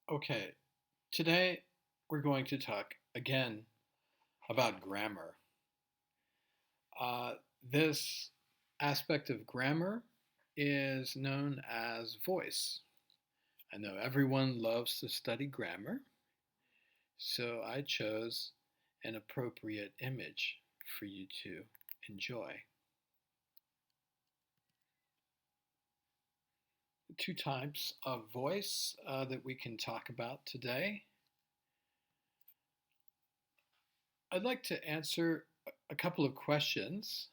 Okay, today we're going to talk again about grammar. Uh, this aspect of grammar is known as voice. I know everyone loves to study grammar, so I chose an appropriate image for you to enjoy. The two types of voice that we can talk about today. I'd like to answer a couple of questions.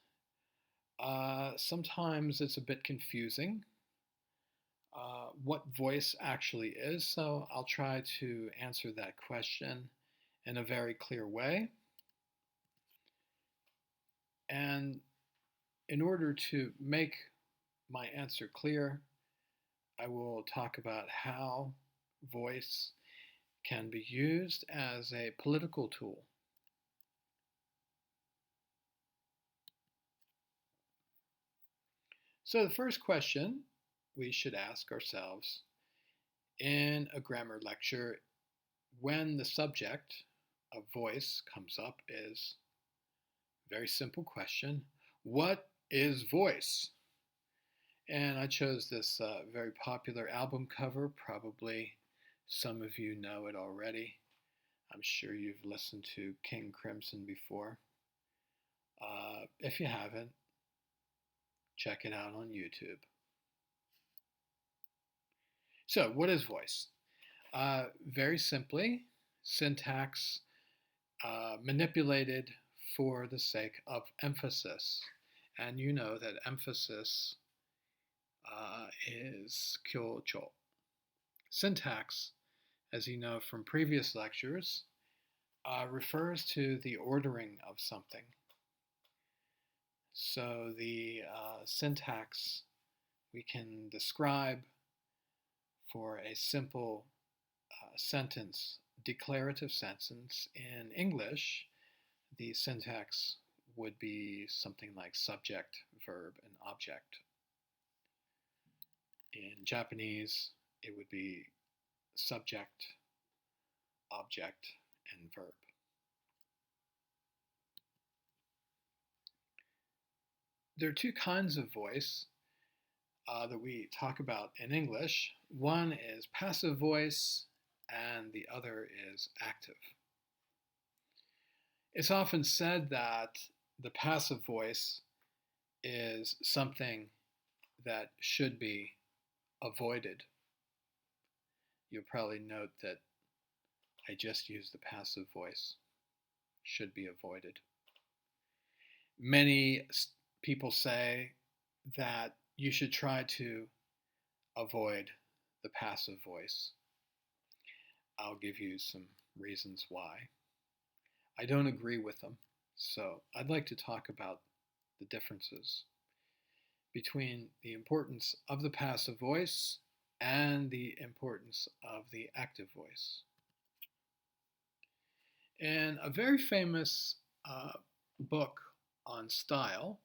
Sometimes it's a bit confusing what voice actually is, so I'll try to answer that question in a very clear way. And in order to make my answer clear, I will talk about how voice can be used as a political tool. So, the first question we should ask ourselves in a grammar lecture when the subject of voice comes up is a very simple question: what is voice? And I chose this very popular album cover. Probably some of you know it already. I'm sure you've listened to King Crimson before. If you haven't, check it out on YouTube. So, what is voice? Very simply, syntax manipulated for the sake of emphasis. And you know that emphasis is kyocho. Syntax, as you know from previous lectures, refers to the ordering of something. So the syntax we can describe for a simple sentence, declarative sentence in English, the syntax would be something like subject, verb, and object. In Japanese, it would be subject, object, and verb. There are two kinds of voice that we talk about in English. One is passive voice, and the other is active. It's often said that the passive voice is something that should be avoided. You'll probably note that I just used the passive voice, should be avoided. Many people say that you should try to avoid the passive voice. I'll give you some reasons why. I don't agree with them, so I'd like to talk about the differences between the importance of the passive voice and the importance of the active voice. In a very famous book on style,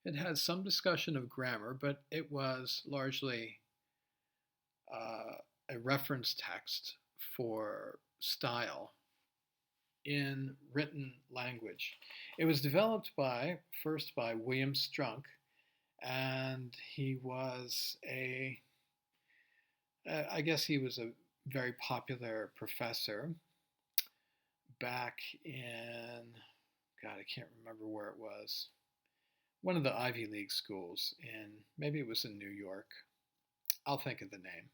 it had some discussion of grammar, but it was largely a reference text for style in written language. It was developed first by William Strunk, and he was I guess he was a very popular professor back in, God, I can't remember where it was, one of the Ivy League schools maybe it was in New York. I'll think of the name.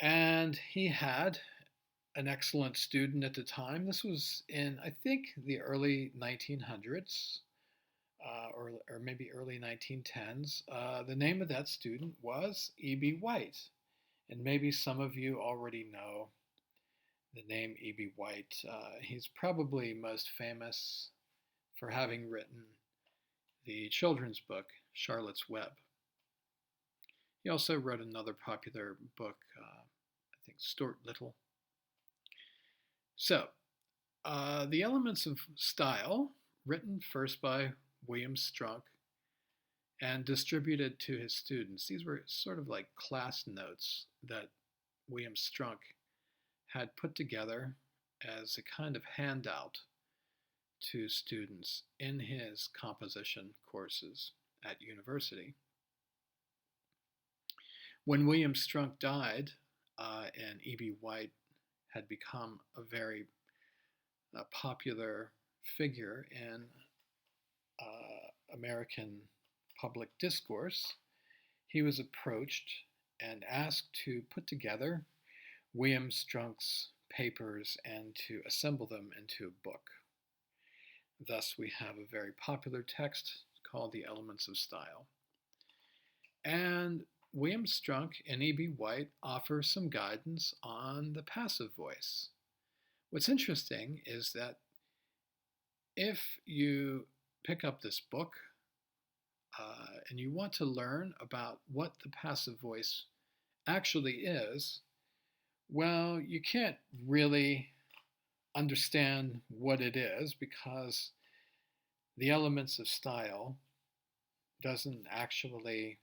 And he had an excellent student at the time. This was in, I think, the early 1900s, or maybe early 1910s. The name of that student was E.B. White. And maybe some of you already know the name E.B. White. He's probably most famous for having written the children's book, Charlotte's Web. He also wrote another popular book, I think Stuart Little. So, the elements of style, written first by William Strunk and distributed to his students, these were sort of like class notes that William Strunk had put together as a kind of handout to students in his composition courses at university. When William Strunk died, and E.B. White had become a very popular figure in American public discourse, he was approached and asked to put together William Strunk's papers and to assemble them into a book. Thus, we have a very popular text called The Elements of Style. And William Strunk and E.B. White offer some guidance on the passive voice. What's interesting is that if you pick up this book and you want to learn about what the passive voice actually is, well, you can't really understand what it is because the Elements of Style doesn't actually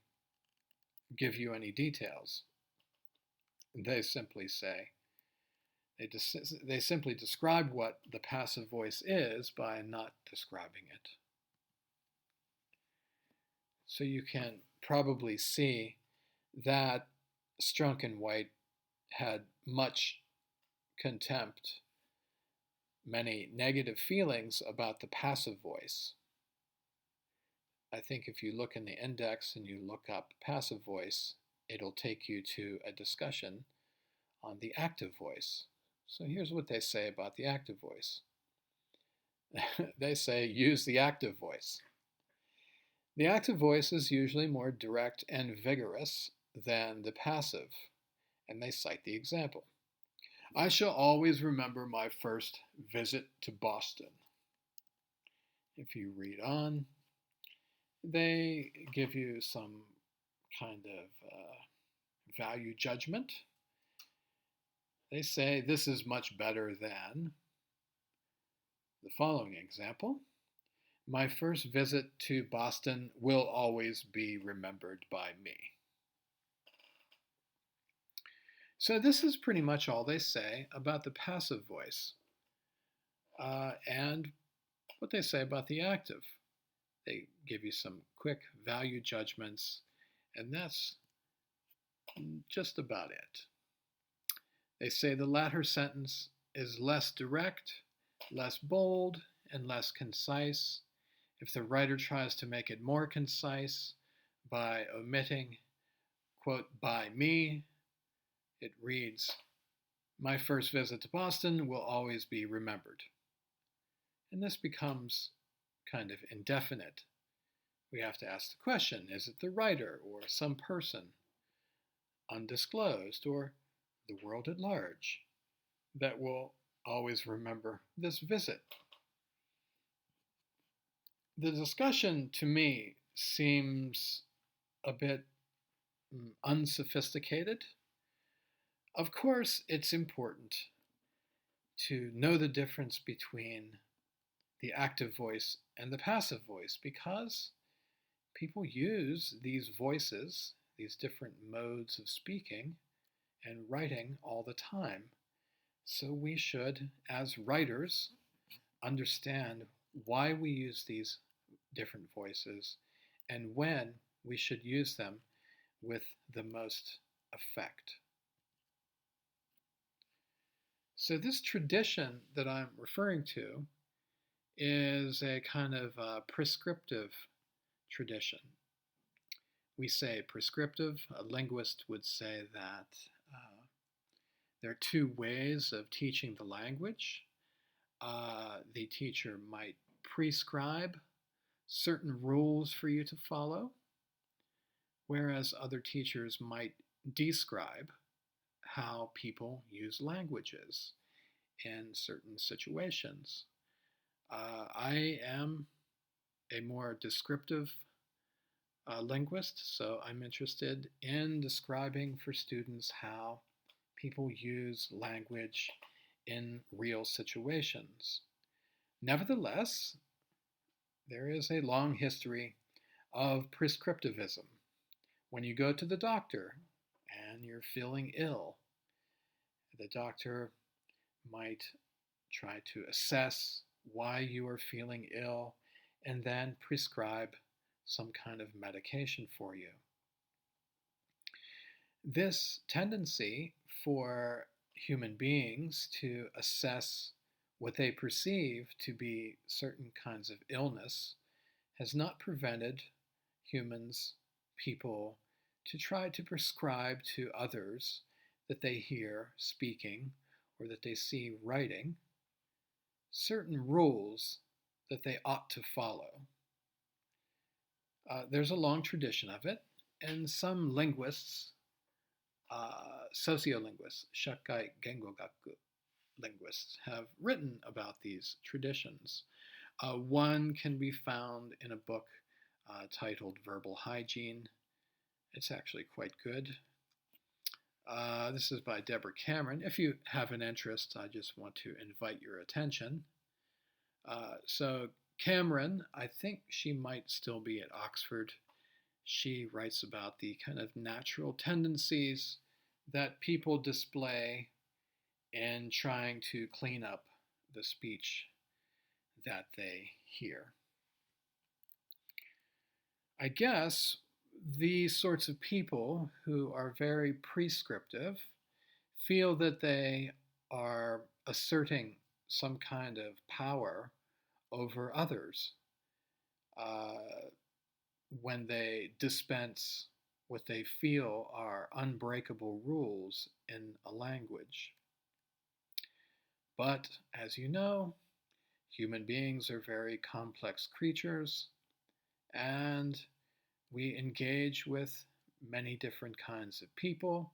give you any details. They simply say, they simply describe what the passive voice is by not describing it. So you can probably see that Strunk and White had much contempt, many negative feelings about the passive voice. I think if you look in the index and you look up passive voice, it'll take you to a discussion on the active voice. So here's what they say about the active voice. They say, use the active voice. The active voice is usually more direct and vigorous than the passive, and they cite the example. I shall always remember my first visit to Boston. If you read on, they give you some kind of value judgment. They say this is much better than the following example. My first visit to Boston will always be remembered by me. So this is pretty much all they say about the passive voice and what they say about the active. They give you some quick value judgments, and that's just about it. They say the latter sentence is less direct, less bold, and less concise. If the writer tries to make it more concise by omitting, quote, by me, it reads, my first visit to Boston will always be remembered. And this becomes kind of indefinite. We have to ask the question, is it the writer or some person, undisclosed, or the world at large, that will always remember this visit? The discussion to me seems a bit unsophisticated. Of course, it's important to know the difference between the active voice and the passive voice because people use these voices, these different modes of speaking and writing all the time. So we should, as writers, understand why we use these different voices and when we should use them with the most effect. So this tradition that I'm referring to is a kind of prescriptive tradition. We say prescriptive. A linguist would say that there are two ways of teaching the language. The teacher might prescribe certain rules for you to follow, whereas other teachers might describe how people use languages in certain situations. I am a more descriptive linguist, so I'm interested in describing for students how people use language in real situations. Nevertheless, there is a long history of prescriptivism. When you go to the doctor and you're feeling ill, The doctor might try to assess why you are feeling ill and then prescribe some kind of medication for you. This tendency for human beings to assess what they perceive to be certain kinds of illness has not prevented humans, people, to try to prescribe to others that they hear speaking or that they see writing certain rules that they ought to follow. There's a long tradition of it, and some linguists, sociolinguists, Shakai Gengogaku linguists, have written about these traditions. One can be found in a book titled Verbal Hygiene. It's actually quite good. This is by Deborah Cameron. If you have an interest, I just want to invite your attention. So Cameron, I think she might still be at Oxford. She writes about the kind of natural tendencies that people display in trying to clean up the speech that they hear. I guess these sorts of people who are very prescriptive feel that they are asserting some kind of power over others when they dispense what they feel are unbreakable rules in a language. But as you know, human beings are very complex creatures, and we engage with many different kinds of people,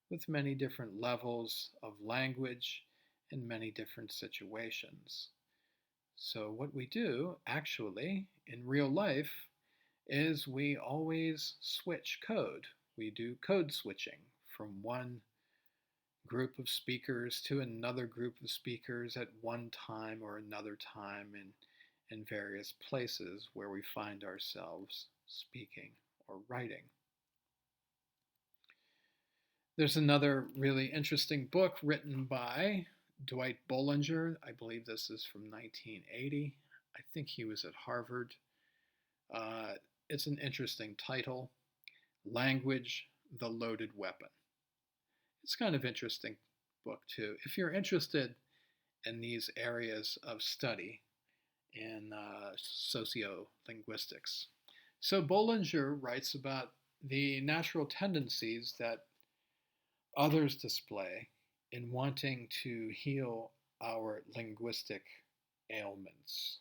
with many different levels of language, in many different situations. So what we do, actually, in real life, is we always switch code. We do code switching from one group of speakers to another group of speakers at one time or another time in various places where we find ourselves speaking or writing. There's another really interesting book written by Dwight Bollinger. I believe this is from 1980. I think he was at Harvard. It's an interesting title, Language, the Loaded Weapon. It's kind of interesting book too. If you're interested in these areas of study in sociolinguistics. So Bollinger writes about the natural tendencies that others display in wanting to heal our linguistic ailments.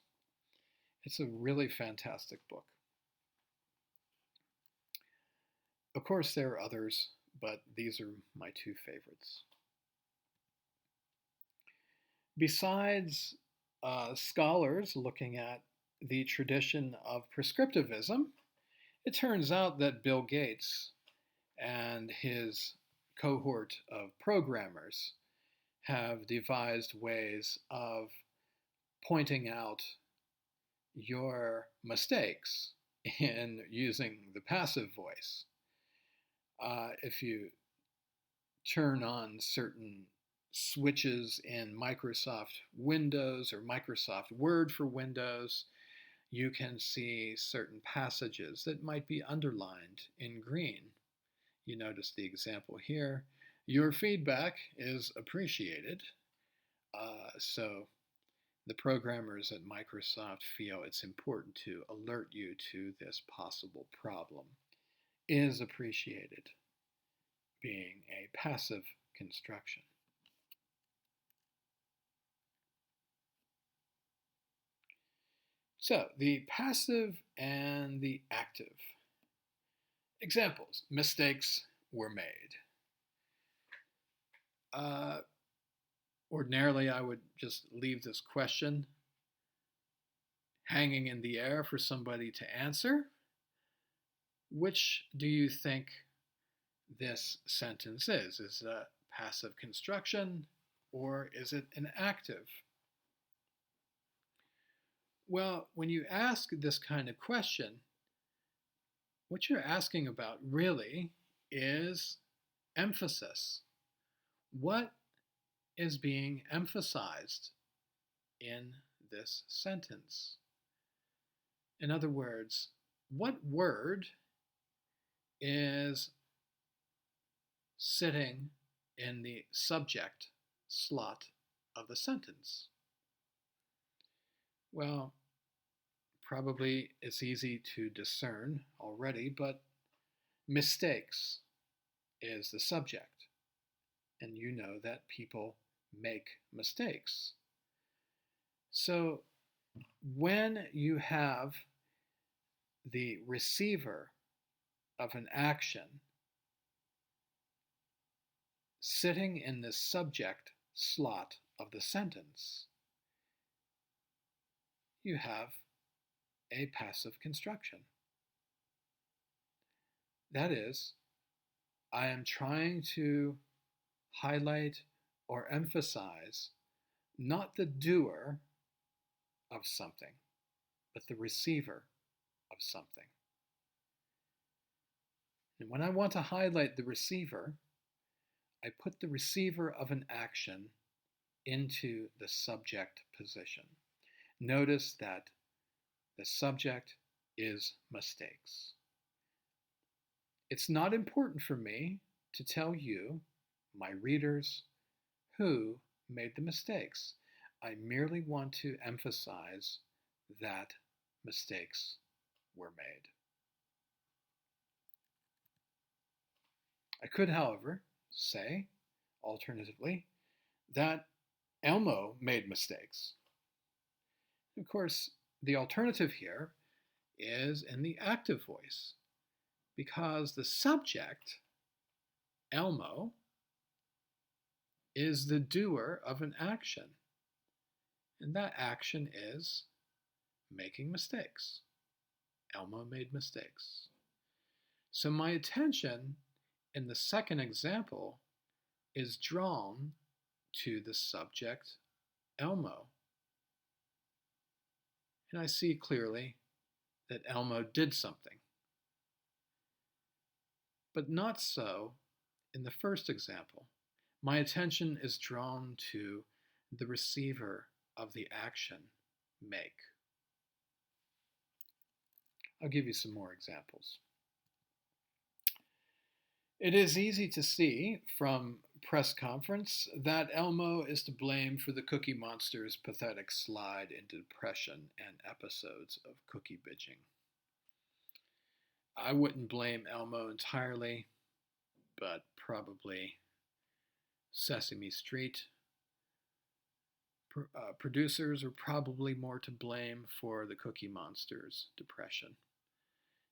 It's a really fantastic book. Of course, there are others, but these are my two favorites. Besides scholars looking at the tradition of prescriptivism, it turns out that Bill Gates and his cohort of programmers have devised ways of pointing out your mistakes in using the passive voice. If you turn on certain switches in Microsoft Windows or Microsoft Word for Windows, you can see certain passages that might be underlined in green. You notice the example here. Your feedback is appreciated. So the programmers at Microsoft feel it's important to alert you to this possible problem. Is appreciated being a passive construction. So the passive and the active. Examples. Mistakes were made. Ordinarily, I would just leave this question hanging in the air for somebody to answer. Which do you think this sentence is? Is it a passive construction or is it an active? Well, when you ask this kind of question, what you're asking about really is emphasis. What is being emphasized in this sentence? In other words, what word is sitting in the subject slot of the sentence? Well, probably it's easy to discern already, but mistakes is the subject. And you know that people make mistakes. So when you have the receiver of an action sitting in the subject slot of the sentence, you have a passive construction. That is, I am trying to highlight or emphasize not the doer of something, but the receiver of something. And when I want to highlight the receiver, I put the receiver of an action into the subject position. Notice that the subject is mistakes. It's not important for me to tell you, my readers, who made the mistakes. I merely want to emphasize that mistakes were made. I could, however, say, alternatively, that Elmo made mistakes. Of course, the alternative here is in the active voice, because the subject, Elmo, is the doer of an action, and that action is making mistakes. Elmo made mistakes. So my attention in the second example is drawn to the subject, Elmo. And I see clearly that Elmo did something. But not so in the first example. My attention is drawn to the receiver of the action, make. I'll give you some more examples. It is easy to see from press conference that Elmo is to blame for the Cookie Monster's pathetic slide into depression and episodes of cookie bitching. I wouldn't blame Elmo entirely, but probably Sesame Street producers are probably more to blame for the Cookie Monster's depression.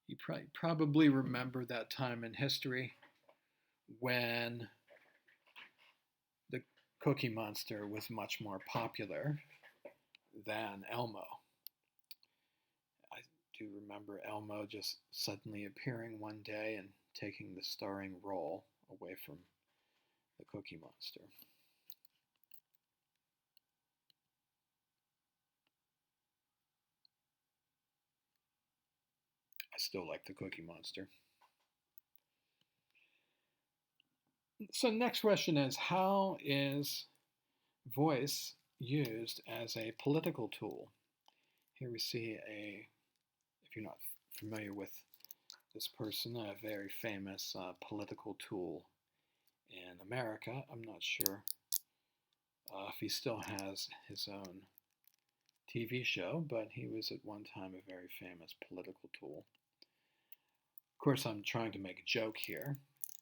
You probably remember that time in history when the Cookie Monster was much more popular than Elmo. I do remember Elmo just suddenly appearing one day and taking the starring role away from the Cookie Monster. I still like the Cookie Monster. So next question is, how is voice used as a political tool? Here we see if you're not familiar with this person, a very famous political tool in America. I'm not sure if he still has his own TV show, but he was at one time a very famous political tool. Of course, I'm trying to make a joke here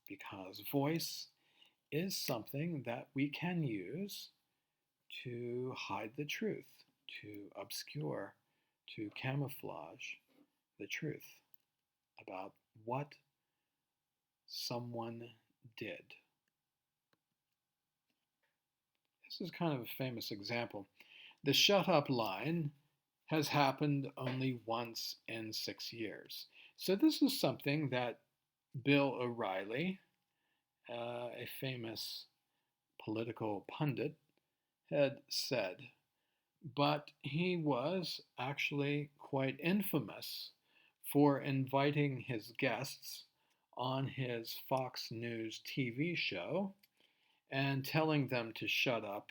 because voice is something that we can use to hide the truth, to obscure, to camouflage the truth about what someone did. This is kind of a famous example. The shut up line has happened only once in 6 years. So this is something that Bill O'Reilly, a famous political pundit, had said. But he was actually quite infamous for inviting his guests on his Fox News TV show and telling them to shut up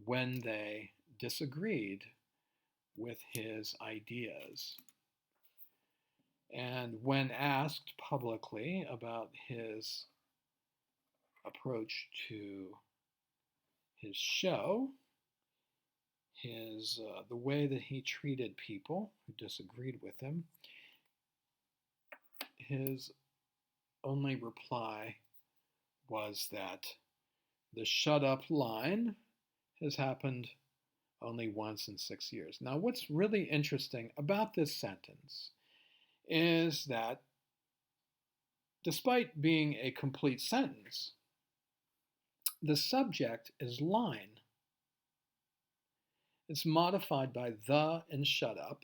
when they disagreed with his ideas. And when asked publicly about his approach to his show, the way that he treated people who disagreed with him, his only reply was that the shut up line has happened only once in 6 years. Now, what's really interesting about this sentence is that despite being a complete sentence, the subject is line. It's modified by the and shut up,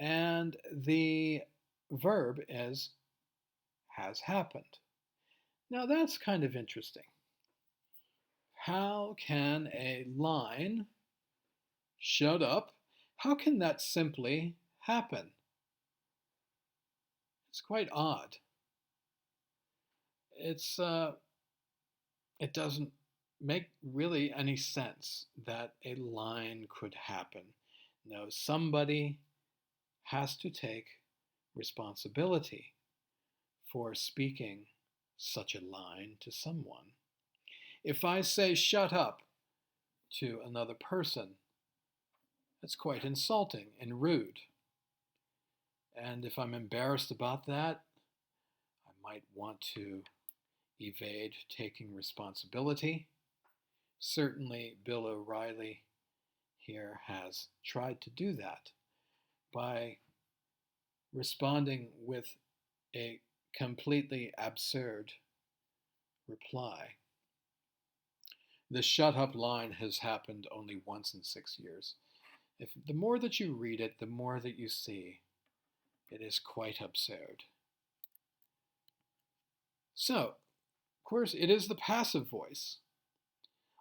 and the verb is has happened. Now that's kind of interesting. How can a line shut up? How can that simply happen? It's quite odd. It doesn't make really any sense that a line could happen. No, somebody has to take responsibility for speaking such a line to someone. If I say shut up to another person, that's quite insulting and rude. And if I'm embarrassed about that, I might want to evade taking responsibility. Certainly, Bill O'Reilly here has tried to do that by responding with a completely absurd reply. The shut up line has happened only once in 6 years. The more that you read it, the more that you see it is quite absurd. So, of course, it is the passive voice.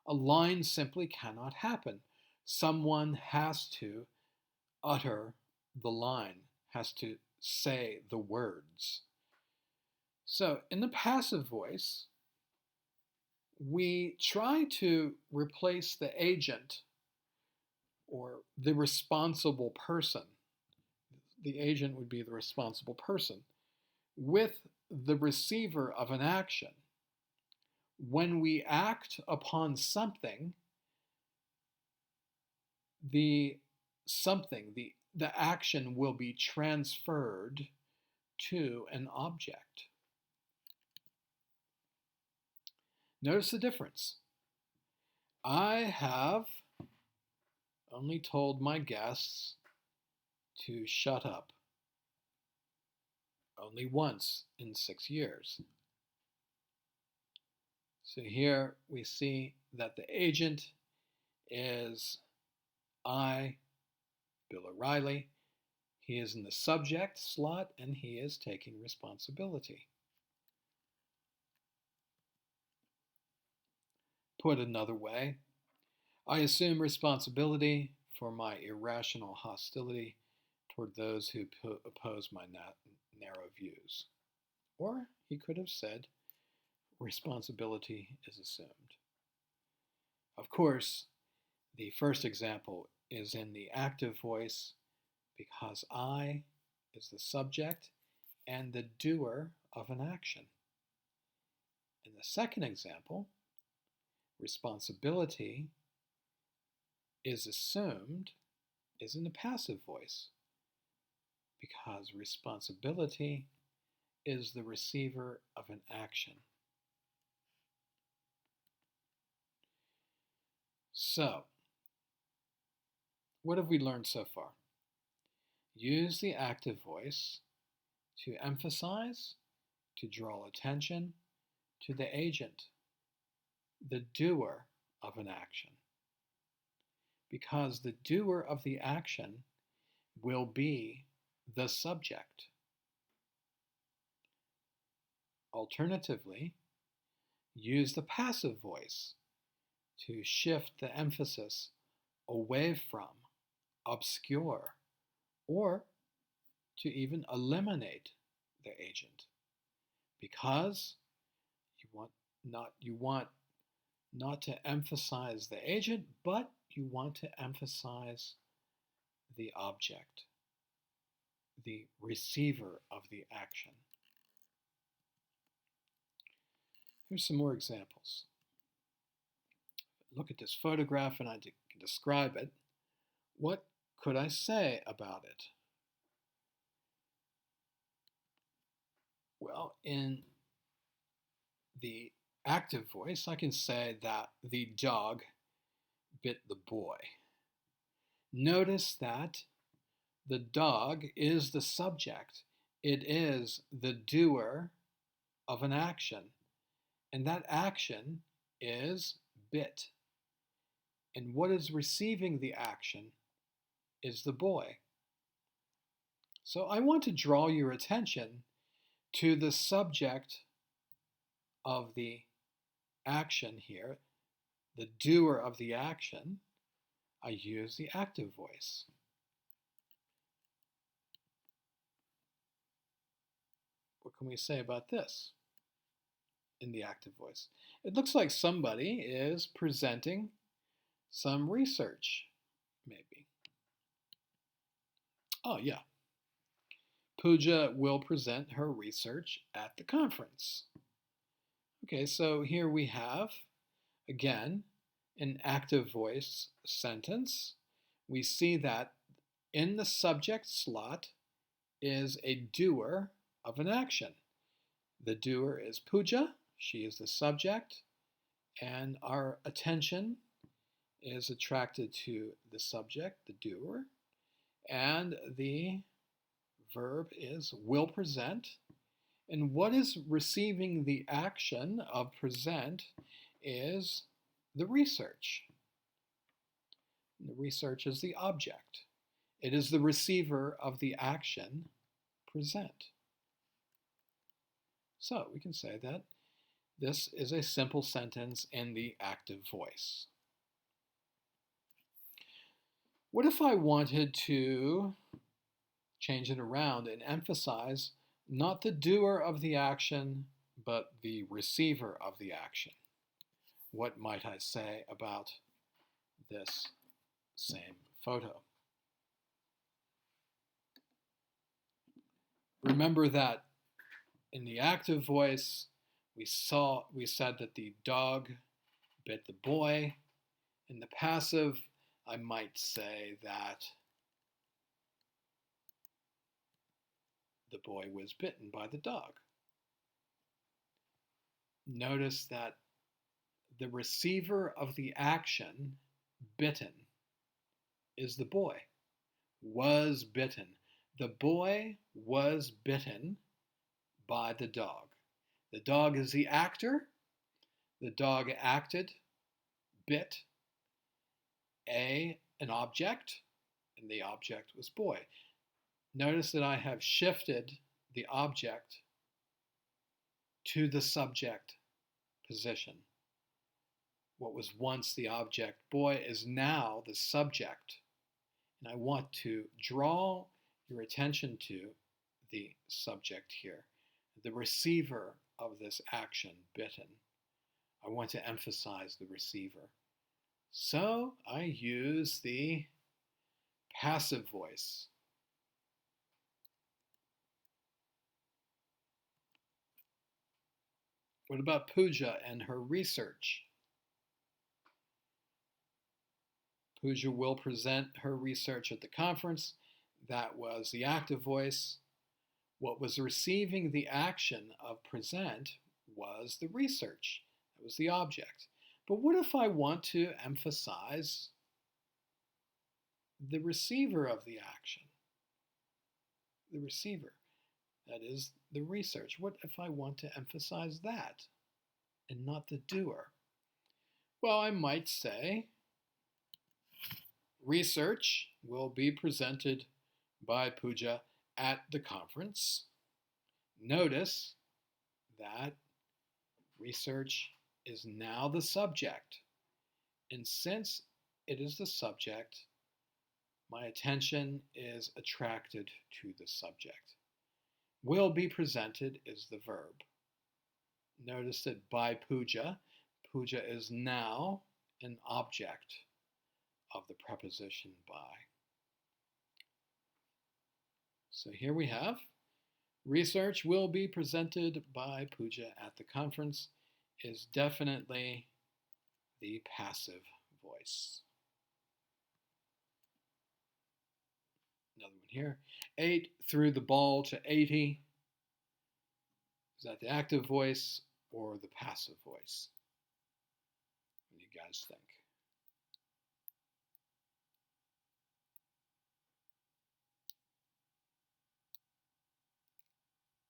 A line simply cannot happen. Someone has to utter the line, has to say the words. So, in the passive voice, we try to replace the agent or the responsible person. The agent would be the responsible person with the receiver of an action. When we act upon something, the action will be transferred to an object. Notice the difference. I have only told my guests to shut up only once in 6 years. So here we see that the agent is I, Bill O'Reilly. He is in the subject slot and he is taking responsibility. Put another way, I assume responsibility for my irrational hostility toward those who oppose my narrow views. Or he could have said, responsibility is assumed. Of course, the first example is in the active voice because I is the subject and the doer of an action. In the second example, responsibility is assumed is in the passive voice because responsibility is the receiver of an action. So, what have we learned so far? Use the active voice to emphasize, to draw attention to the agent, the doer of an action. Because the doer of the action will be the subject. Alternatively, use the passive voice to shift the emphasis away from, obscure, or to even eliminate the agent, because you want You want not to emphasize the agent, but you want to emphasize the object, the receiver of the action. Here's some more examples. Look at this photograph and I can describe it. What could I say about it? Well, in the active voice, I can say that the dog bit the boy. Notice that the dog is the subject. It is the doer of an action. And that action is bit. And what is receiving the action is the boy. So I want to draw your attention to the subject of the action here, the doer of the action. I use the active voice. What can we say about this in the active voice? It looks like somebody is presenting some research, maybe. Oh, yeah. Pooja will present her research at the conference. Okay, so here we have, again, an active voice sentence. We see that in the subject slot is a doer of an action. The doer is Pooja, she is the subject, and our attention is attracted to the subject, the doer, and the verb is will present. And what is receiving the action of present is the research. The research is the object. It is the receiver of the action present. So we can say that this is a simple sentence in the active voice. What if I wanted to change it around and emphasize not the doer of the action, but the receiver of the action? What might I say about this same photo? Remember that in the active voice, we said that the dog bit the boy. In the passive, I might say that the boy was bitten by the dog. Notice that the receiver of the action, bitten, is the boy. Was bitten. The boy was bitten by the dog. The dog is the actor. The dog acted, bit an object, and the object was boy. Notice that I have shifted the object to the subject position. What was once the object, boy, is now the subject. And I want to draw your attention to the subject here, the receiver of this action, bitten. I want to emphasize the receiver. So I use the passive voice. What about Pooja and her research? Pooja will present her research at the conference. That was the active voice. What was receiving the action of present was the research. That was the object. But what if I want to emphasize the receiver of the action? The receiver. That is the research. What if I want to emphasize that and not the doer? Well, I might say research will be presented by Pooja at the conference. Notice that research is now the subject. And since it is the subject, my attention is attracted to the subject. Will be presented is the verb. Notice that by puja, puja is now an object of the preposition by. So here we have research will be presented by puja at the conference is definitely the passive voice. Another one here. 8 threw the ball to 80. Is that the active voice or the passive voice? What do you guys think?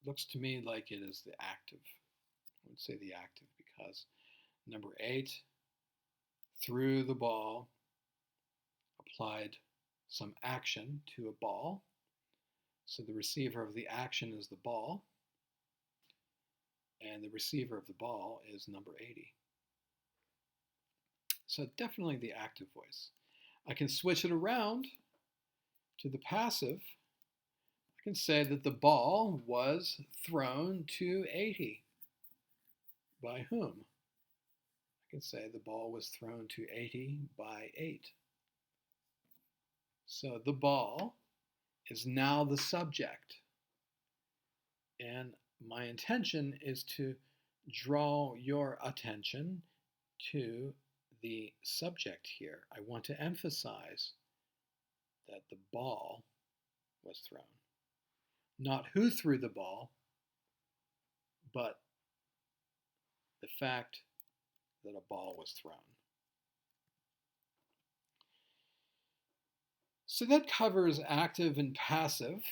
Looks to me like it is the active. I would say the active because number 8 threw the ball, applied some action to a ball. So the receiver of the action is the ball, and the receiver of the ball is number 80. So definitely the active voice. I can switch it around to the passive. I can say that the ball was thrown to 80. By whom? I can say the ball was thrown to 80 by 8. So the ball is now the subject. And my intention is to draw your attention to the subject here. I want to emphasize that the ball was thrown. Not who threw the ball, but the fact that a ball was thrown. So that covers active and passive,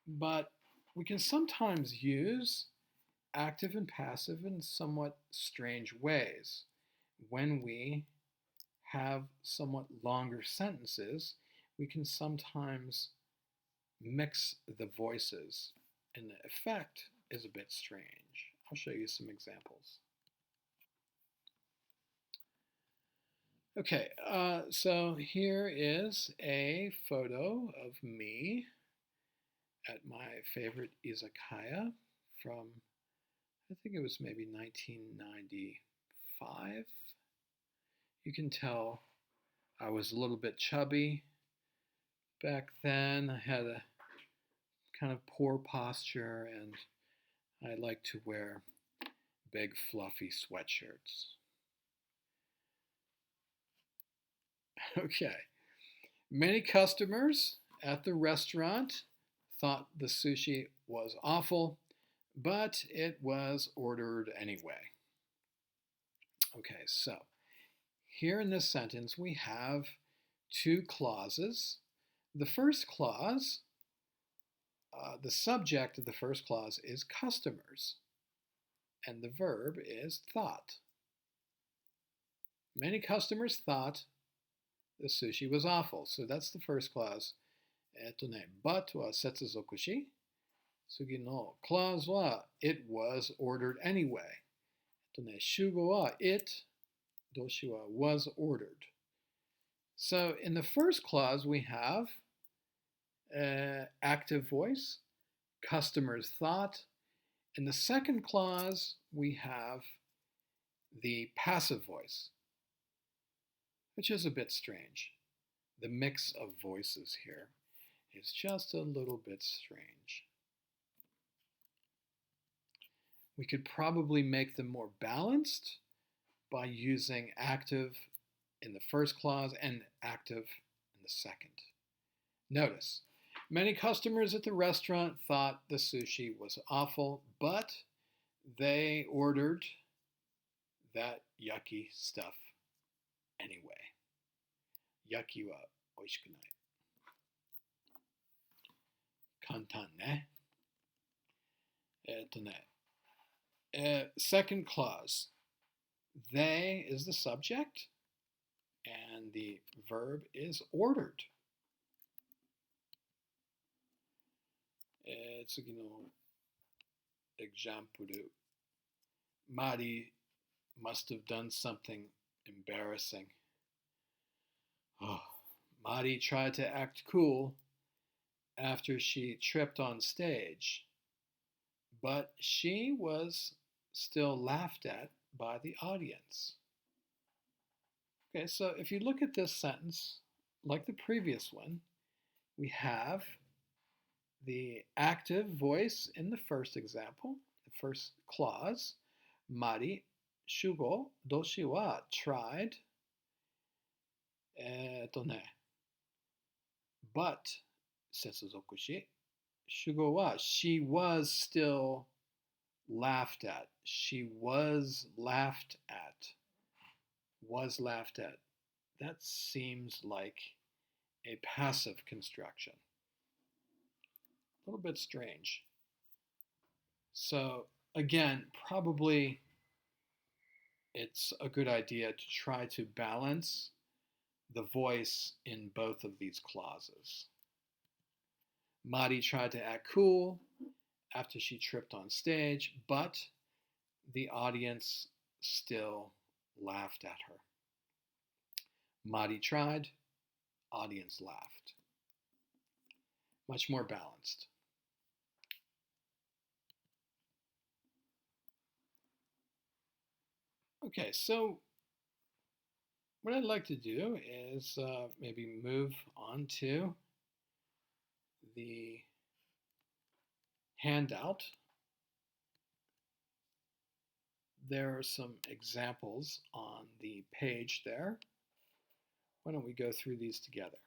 but we can sometimes use active and passive in somewhat strange ways. When we have somewhat longer sentences, we can sometimes mix the voices, and the effect is a bit strange. I'll show you some examples. Okay, so here is a photo of me at my favorite izakaya from, I think it was maybe 1995. You can tell I was a little bit chubby back then. I had a kind of poor posture, and I like to wear big fluffy sweatshirts. Okay. Many customers at the restaurant thought the sushi was awful, but it was ordered anyway. Okay, so here in this sentence we have two clauses. The first clause, the subject of the first clause is customers, and the verb is thought. Many customers thought the sushi was awful. So that's the first clause. But wa setsuzokushi. Sugi no clause wa it was ordered anyway. Shugo wa it, doshi wa was ordered. So in the first clause we have active voice, customers thought. In the second clause we have the passive voice, which is a bit strange. The mix of voices here is just a little bit strange. We could probably make them more balanced by using active in the first clause and active in the second. Notice, many customers at the restaurant thought the sushi was awful, but they ordered that yucky stuff anyway. Yaki wa oishiku nai. Kantan ne. Second clause. They is the subject, and the verb is ordered. 次の example. Mari must have done something embarrassing. Oh, Mari tried to act cool after she tripped on stage, but she was still laughed at by the audience. Okay, so if you look at this sentence, like the previous one, we have the active voice in the first example, the first clause, Mari, Shugo, Doshi wa tried, ね、but, 接続詞、Shugo wa, she was still laughed at. She was laughed at. Was laughed at. That seems like a passive construction. A little bit strange. So, again, probably it's a good idea to try to balance the voice in both of these clauses. Mari tried to act cool after she tripped on stage, but the audience still laughed at her. Mari tried, audience laughed. Much more balanced. Okay, so what I'd like to do is maybe move on to the handout. There are some examples on the page there. Why don't we go through these together?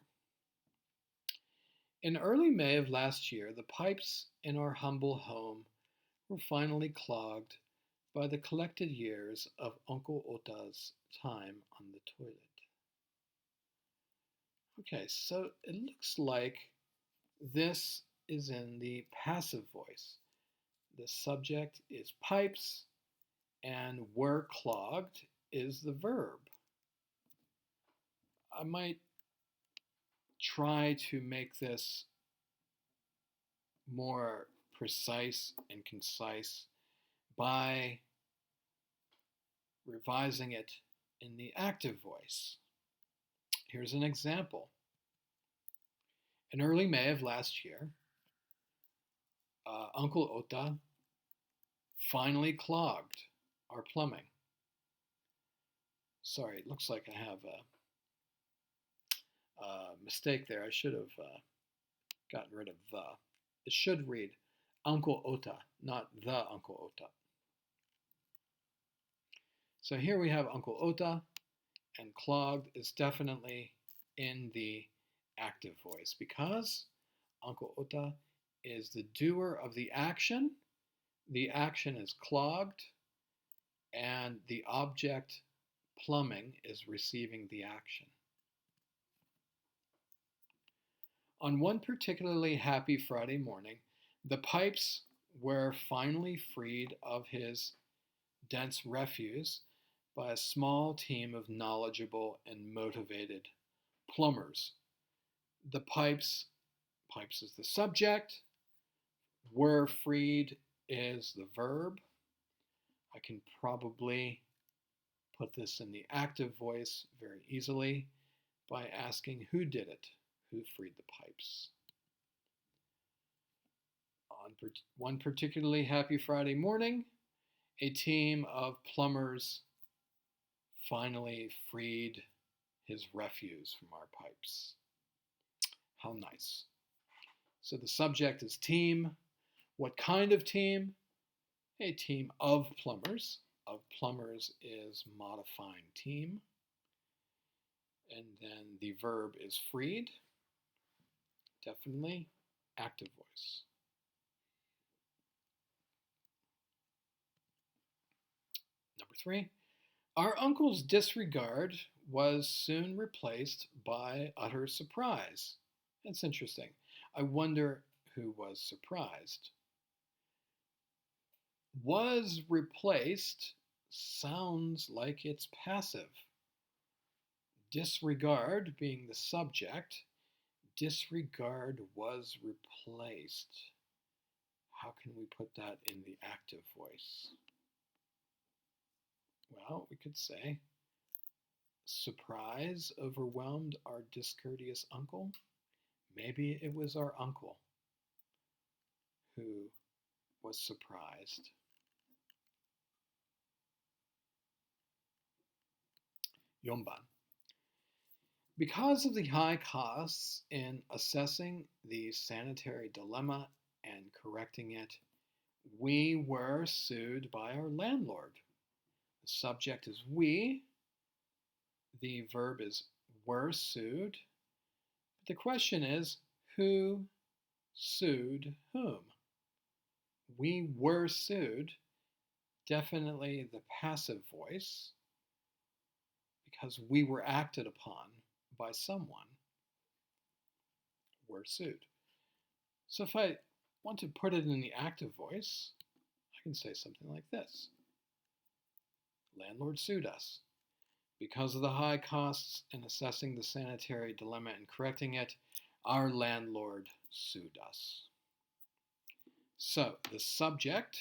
In early May of last year, the pipes in our humble home were finally clogged by the collected years of Uncle Ota's time on the toilet. Okay, so it looks like this is in the passive voice. The subject is pipes, and were clogged is the verb. I might try to make this more precise and concise by revising it in the active voice. Here's an example. In early May of last year, Uncle Ota finally clogged our plumbing. Sorry, it looks like I have a mistake there. I should have gotten rid of the. It should read Uncle Ota, not the Uncle Ota. So here we have Uncle Ota, and clogged is definitely in the active voice because Uncle Ota is the doer of the action. The action is clogged, and the object plumbing is receiving the action. On one particularly happy Friday morning, the pipes were finally freed of his dense refuse by a small team of knowledgeable and motivated plumbers. The pipes is the subject, were freed is the verb. I can probably put this in the active voice very easily by asking who did it, who freed the pipes. On one particularly happy Friday morning, a team of plumbers finally freed his refuse from our pipes. How nice. So the subject is team. What kind of team? A team of plumbers. Of plumbers is modifying team. And then the verb is freed. Definitely active voice. Number 3. Our uncle's disregard was soon replaced by utter surprise. That's interesting. I wonder who was surprised. Was replaced sounds like it's passive. Disregard being the subject, disregard was replaced. How can we put that in the active voice? Well, we could say, surprise overwhelmed our discourteous uncle. Maybe it was our uncle who was surprised. 4番. Because of the high costs in assessing the sanitary dilemma and correcting it, we were sued by our landlord. The subject is we. The verb is were sued. The question is, who sued whom? We were sued, definitely the passive voice, because we were acted upon by someone. Were sued. So if I want to put it in the active voice, I can say something like this. Landlord sued us. Because of the high costs in assessing the sanitary dilemma and correcting it, our landlord sued us. So the subject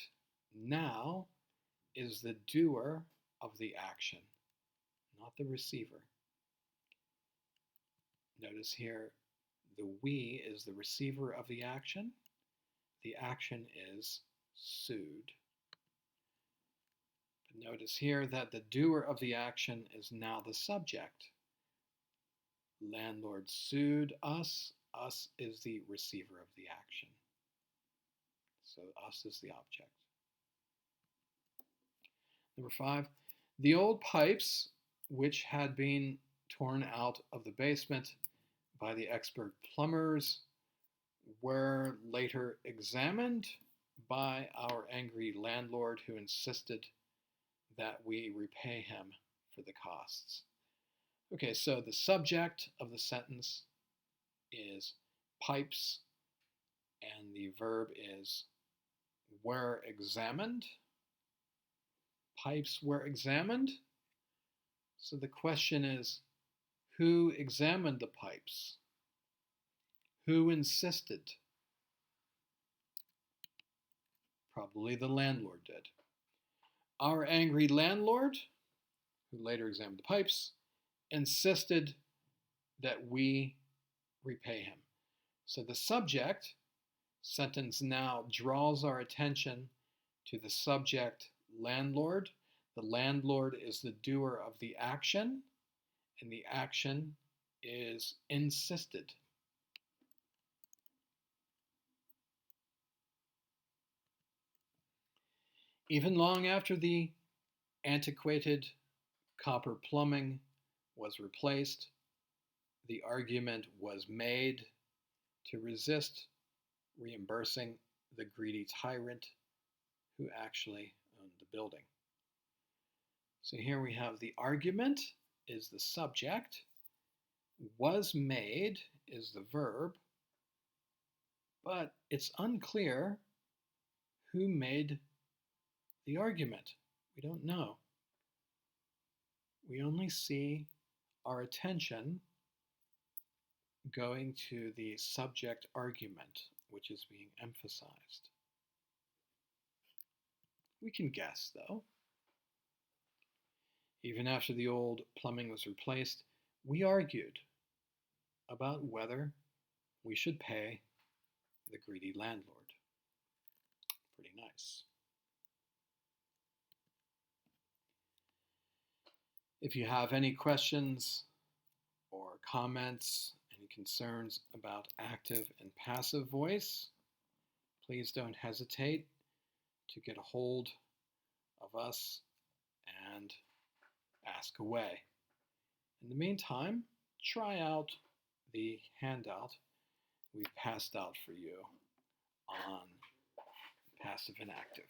now is the doer of the action, not the receiver. Notice here, the we is the receiver of the action. The action is sued. But notice here that the doer of the action is now the subject. Landlord sued us. Us is the receiver of the action. So us is the object. Number 5, the old pipes, which had been torn out of the basement by the expert plumbers, were later examined by our angry landlord, who insisted that we repay him for the costs. Okay, so the subject of the sentence is pipes, and the verb is were examined. Pipes were examined. So the question is, who examined the pipes? Who insisted? Probably the landlord did. Our angry landlord, who later examined the pipes, insisted that we repay him. So the subject sentence now draws our attention to the subject landlord. The landlord is the doer of the action, and the action is insisted. Even long after the antiquated copper plumbing was replaced, the argument was made to resist reimbursing the greedy tyrant who actually owned the building. So here we have the argument is the subject, was made is the verb, but it's unclear who made the argument. We don't know. We only see our attention going to the subject argument, which is being emphasized. We can guess, though. Even after the old plumbing was replaced, we argued about whether we should pay the greedy landlord. Pretty nice. If you have any questions or comments, any concerns about active and passive voice, please don't hesitate to get a hold of us and ask away. In the meantime, try out the handout we've passed out for you on passive and active.